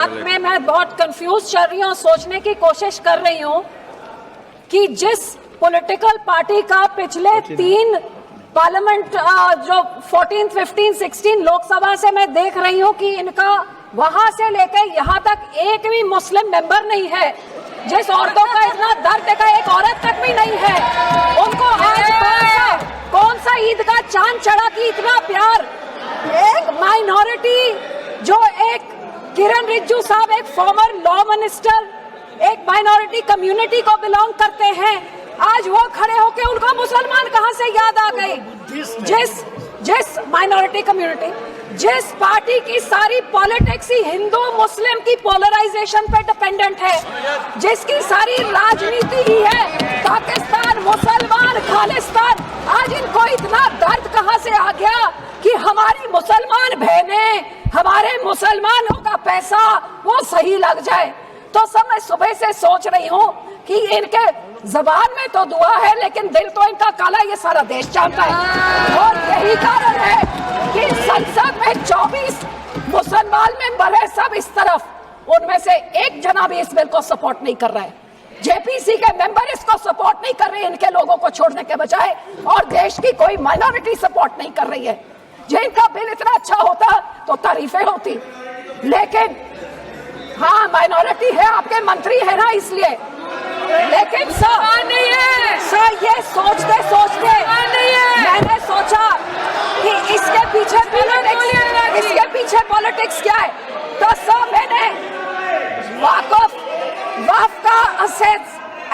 मैं बहुत कंफ्यूज चल रही हूँ, सोचने की कोशिश कर रही हूँ कि जिस पॉलिटिकल पार्टी का पिछले 3 पार्लियामेंट जो 14, 15, 16 लोकसभा से मैं देख रही हूँ कि इनका वहां से लेकर यहाँ तक एक भी मुस्लिम मेंबर नहीं है। जिस औरतों का इतना दर्द का एक औरत तक भी नहीं है, उनको आज कौन सा ईद का चांद चढ़ा कि इतना प्यार। एक माइनॉरिटी जो एक किरण रिजिजू साहब एक फॉर्मर लॉ मिनिस्टर एक माइनॉरिटी कम्युनिटी को बिलोंग करते हैं, आज वो खड़े होके उनको मुसलमान कहां से याद आ गए। जिस माइनॉरिटी कम्युनिटी, जिस पार्टी की सारी पॉलिटिक्स ही हिंदू मुस्लिम की पोलराइजेशन पे डिपेंडेंट है, जिसकी सारी राजनीति ही है पाकिस्तान मुसलमान खालिस्तान, आज इनको इतना दर्द कहां से आ गया कि हमारी मुसलमान बहनें, हमारे मुसलमानों का पैसा वो सही लग जाए। तो सब मैं सुबह से सोच रही हूँ कि इनके जबान में तो दुआ है लेकिन दिल तो इनका काला, ये सारा देश जानता है। और यही कारण है कि संसद में 24 मुसलमान मेंबर है, सब इस तरफ, उनमें से एक जना भी इस बिल को सपोर्ट नहीं कर रहा है। जेपीसी के मेंबर इसको सपोर्ट नहीं कर रहे, इनके लोगों को छोड़ने के बजाय, और देश की कोई माइनॉरिटी सपोर्ट नहीं कर रही है। जिनका बिल इतना अच्छा होता तो तारीफें होती, लेकिन हाँ माइनॉरिटी है, आपके मंत्री है ना इसलिए, लेकिन सर ये सोचते सोचते मैंने सोचा कि इसके पीछे पॉलिटिक्स क्या है। तो सर मैंने वक्फ का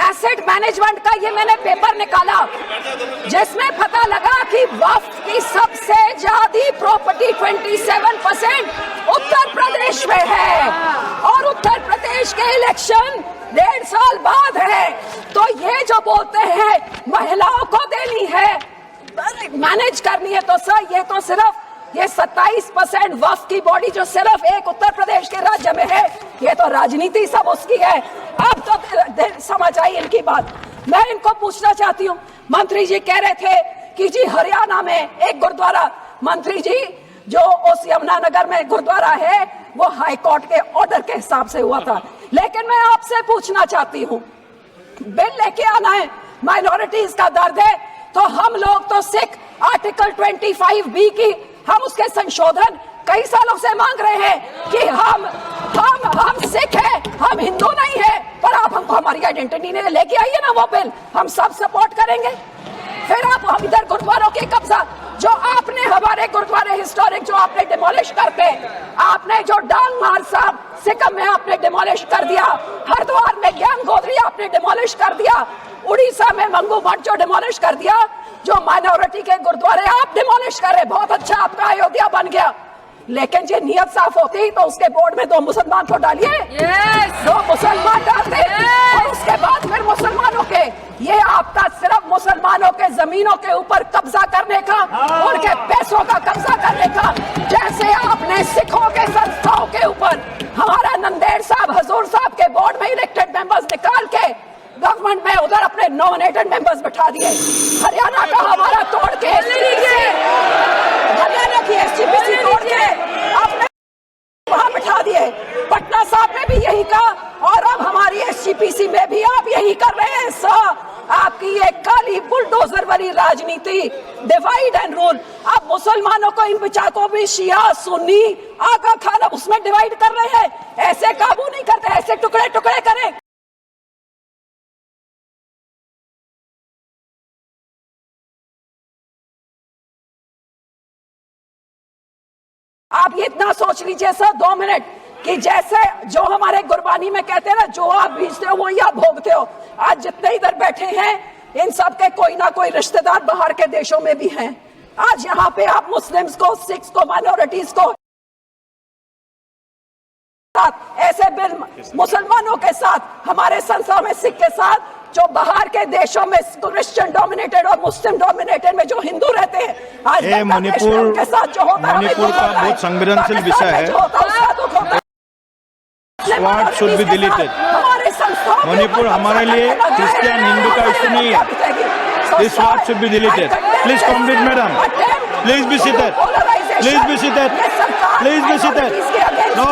एसेट मैनेजमेंट का ये मैंने पेपर निकाला, जिसमें पता लगा कि वक्फ की सबसे ज्यादा प्रॉपर्टी 27% उत्तर प्रदेश में है, और उत्तर प्रदेश के इलेक्शन 1.5 साल बाद है। तो ये जो बोलते हैं महिलाओं को देनी है, मैनेज करनी है, तो सर ये तो सिर्फ ये 27% वक्फ की बॉडी जो सिर्फ एक उत्तर प्रदेश के राज्य में है, ये तो राजनीति सब उसकी है। अब तो समझ आई इनकी बात। मैं इनको पूछना चाहती हूँ, मंत्री जी कह रहे थे कि जी हरियाणा में एक गुरुद्वारा, मंत्री जी जो उस यमुनानगर में गुरुद्वारा है वो हाई कोर्ट के ऑर्डर के हिसाब से हुआ था, लेकिन मैं आपसे पूछना चाहती हूँ, बिल लेके आना है, माइनॉरिटीज का दर्द है, तो हम लोग तो सिख आर्टिकल 25B की हम उसके संशोधन कई सालों से मांग रहे हैं कि हम सिख हैं, हम हिंदू नहीं है, पर आप हमको हमारी आइडेंटिटी नहीं लेके आइए ना वो बिल, हम सब सपोर्ट करेंगे। फिर आप हम इधर गुरुद्वारों के कब्जा, जो आपने हमारे गुरुद्वारे हिस्टोरिक जो आपने डिमोलिश करके, आपने जो डांग मार साहब सिक्किम में आपने डिमोलिश कर दिया, हरिद्वार में ज्ञान गोदरी आपने डिमोलिश कर दिया, उड़ीसा में मंगू मठ जो डिमोलिश कर दिया, जो माइनॉरिटी के गुरुद्वारे आप डिमोलिश कर रहे, बहुत अच्छा आपका अयोध्या बन गया, लेकिन जो नियत साफ होती तो उसके बोर्ड में 2 मुसलमान को डालिए, 2 मुसलमान डालते, और उसके बाद फिर मुसलमानों के, ये आपका सिर्फ मुसलमानों के जमीनों के ऊपर कब्जा करने का, उनके पैसों का कब्जा करने का, जैसे आपने सिखों के संस्थाओं के ऊपर हमारा नंदेड़ साहब हजूर साहब के बोर्ड में इलेक्टेड मेंबर्स निकाल के गवर्नमेंट में उधर अपने नॉमिनेटेड मेंबर्स बिठा दिए, हरियाणा का हमारा तोड़ के, हरियाणा की SGPC तोड़ के आपने वहां बिठा दिए, पटना साहब में भी यही कहा, और अब हमारी SGPC में भी आप यही कर रहे हैं। सर आपकी ये काली बुलडोजर वाली राजनीति, डिवाइड एंड रूल, अब मुसलमानों को इन बिचारों भी शिया सुन्नी आका खाना उसमें डिवाइड कर रहे हैं, ऐसे काबू नहीं करते, ऐसे टुकड़े टुकड़े करें। आप ये इतना सोच लीजिए सर 2 मिनट कि जैसे जो हमारे गुरबानी में कहते हैं ना, जो आप बीजते हो वो ही आप भोगते हो। आज जितने इधर बैठे हैं इन सब के कोई ना कोई रिश्तेदार बाहर के देशों में भी हैं। आज यहाँ पे आप मुस्लिम्स को, सिख्स को, माइनॉरिटीज को ऐसे बिल मुसलमानों के साथ, हमारे संस्थाओं में सिख के साथ, जो बाहर के देशों में क्रिश्चियन डोमिनेटेड और मुस्लिम डोमिनेटेड में जो हिंदू रहते हैं, आज मणिपुर के साथ जो होता है, मणिपुर का बहुत संवेदनशील विषय है। स्वाट शुड बी डिलीटेड। मणिपुर हमारे लिए क्रिश्चियन हिंदू का इशू नहीं है। दिस स्वाट should be deleted. Please complete madam, please be seated, please be seated, please be seated. No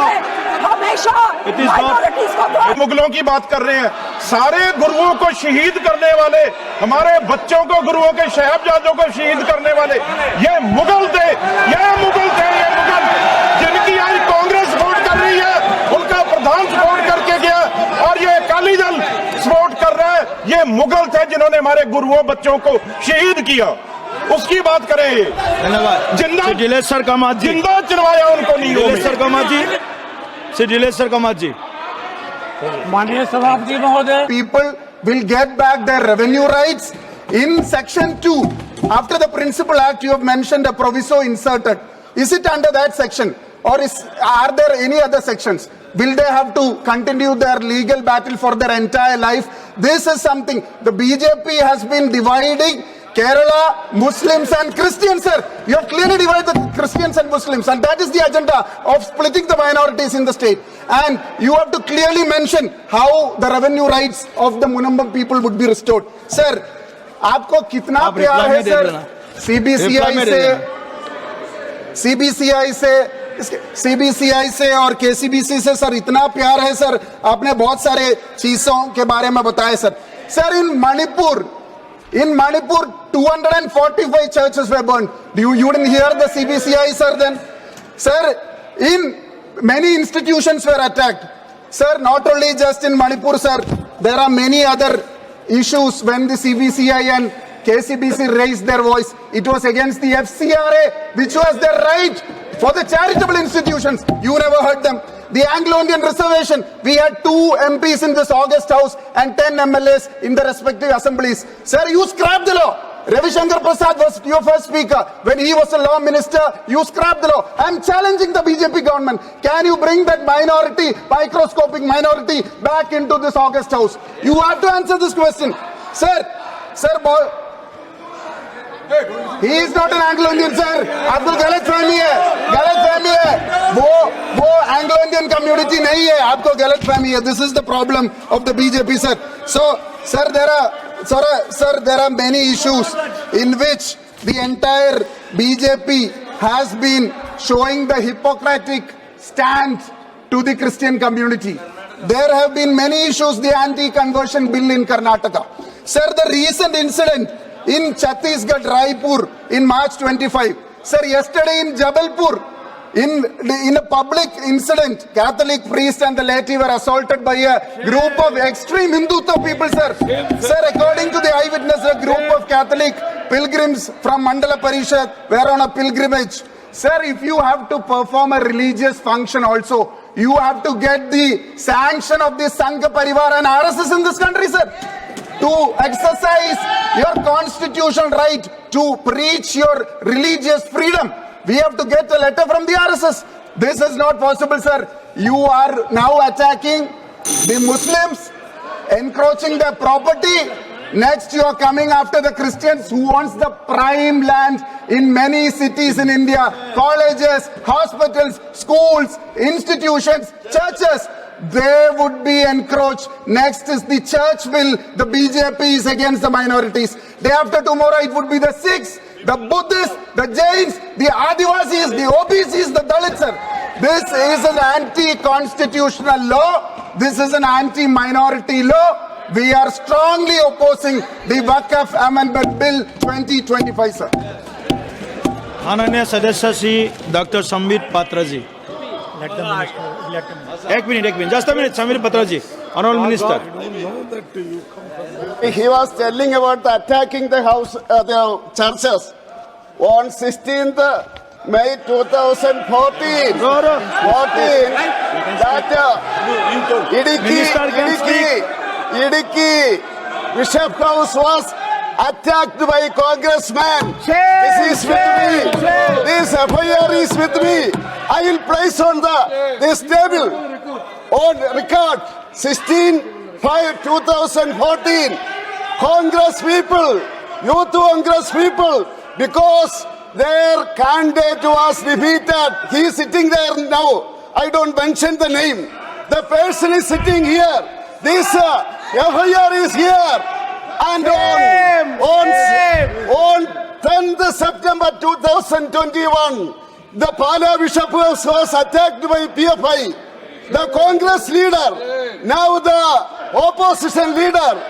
हमेशा It is not- minorities को मुगलों की बात कर रहे हैं, सारे गुरुओं को शहीद करने वाले, हमारे बच्चों को गुरुओं के साहिबजादों को शहीद करने वाले ये मुगल थे, ये मुगल जिनकी आज कांग्रेस सपोर्ट कर रही है, उनका प्रधान सपोर्ट करके गया और ये अकाली दल सपोर्ट कर रहा है। ये मुगल थे जिन्होंने हमारे गुरुओं बच्चों को शहीद किया, उसकी बात करें। धन्यवाद। जिंदा श्री दिलेश्वर कामत जी, जिंदा चलवाया उनको नहीं दिलेश्वर कामत जी, श्री दिलेश्वर कामत जी। माननीय सभापति महोदय, people will get back their revenue rights. In section 2, after the principal act, you have mentioned a proviso inserted. Is it under that section or are there any other sections? Will they have to continue their legal battle for their entire life? This is something the BJP has been dividing Kerala, Muslims and Christians, sir. You have clearly divided the Christians and Muslims, and that is the agenda of splitting the minorities in the state. And you have to clearly mention how the revenue rights of the Munampam people would be restored. Sir, आपको कितना आप प्यार reply है में दे sir देना। CBCI reply में दे से, देना। CBCI से और KCBC से सर इतना प्यार है सर, आपने बहुत सारे चीजों के बारे में बताया sir. Sir, in Manipur 245 churches were burned. You didn't hear the CBCI, sir, then? Sir, in many institutions were attacked. Sir, not only just in Manipur, sir, there are many other issues when the CBCI and KCBC raised their voice. It was against the FCRA, which was their right for the charitable institutions. You never heard them. The Anglo-Indian reservation, we had 2 MPs in this August House and 10 MLAs in the respective assemblies. Sir, you scrapped the law. Ravi Shankar Prasad was your first speaker. When he was a law minister, you scrapped the law. I am challenging the BJP government. Can you bring that minority, microscopic minority, back into this August House? You have to answer this question. Sir, he is not an Anglo-Indian, sir. आपको गलत फहमी है, वो Anglo-Indian community नहीं है, आपको गलत फहमी है. This is the problem of the BJP, sir. So, sir, there are many issues in which the entire BJP has been showing the Hippocratic stand to the Christian community. There have been many issues, the anti-conversion bill in Karnataka. Sir, the recent incident in Chhattisgarh, Raipur, in March 25. Sir, yesterday in Jabalpur, in a public incident, Catholic priest and the laity were assaulted by a group of extreme Hindutva people, sir. Sir, according to the eyewitness, a group of Catholic pilgrims from Mandala Parishad were on a pilgrimage. Sir, if you have to perform a religious function also, you have to get the sanction of the Sangha Parivar and RSS in this country, sir, to exercise your constitutional right to preach your religious freedom. We have to get a letter from the RSS. This is not possible, sir. You are now attacking the Muslims, encroaching their property. Next, you are coming after the Christians who wants the prime land in many cities in India. Colleges, hospitals, schools, institutions, churches. They would be encroached. Next is the church bill. The BJP is against the minorities. Day after tomorrow, it would be the Sikhs, the Buddhists, the Jains, the Adivasis, the OBCs, the Dalits. This is an anti-constitutional law. This is an anti-minority law. We are strongly opposing the Waqf Amendment Bill 2025, sir. माननीय सदस्य Shri doctor Sambit Patra जी। एक minute just a minute, Samir Patra ji, Honorable Minister. He was telling about the attacking the house, the churches on 16th May 2014. 14, that Idiki Bishop House was attacked by congressman. This is with me. This FIR is with me. I will place on this table on record 16/5/2014. Congress people, youth Congress people, because their candidate was defeated. He is sitting there now. I don't mention the name. The person is sitting here. This FIR is here. And on 10th September 2021, the Pala Bishop was attacked by PFI. the Congress leader, now the opposition leader,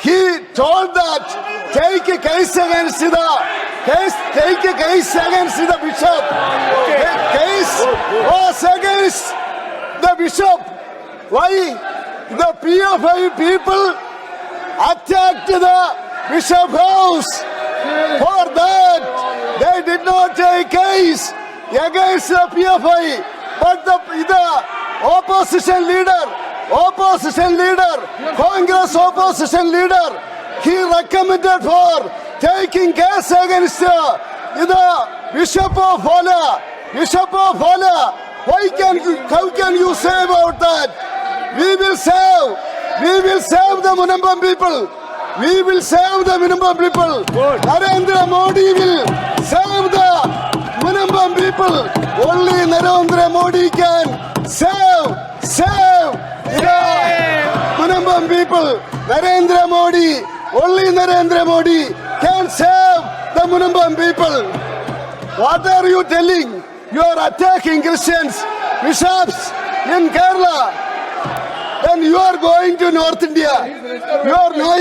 he told that take a case against the bishop. The case was against the bishop. Why? The PFI people attacked the bishop house. For that, they did not take case against the PFI. But the opposition leader, Congress opposition leader, he recommended for taking case against the Bishop of Vala. How can you say about that? We will save the Munambam people. We will save the Munambam people. Narendra Modi will save the Munambam people. Only Narendra Modi can save the Munambam people. Narendra Modi, only Narendra Modi can save the Munambam people. What are you telling? You are attacking Christians, bishops in Kerala. Then you are going to North India. You are no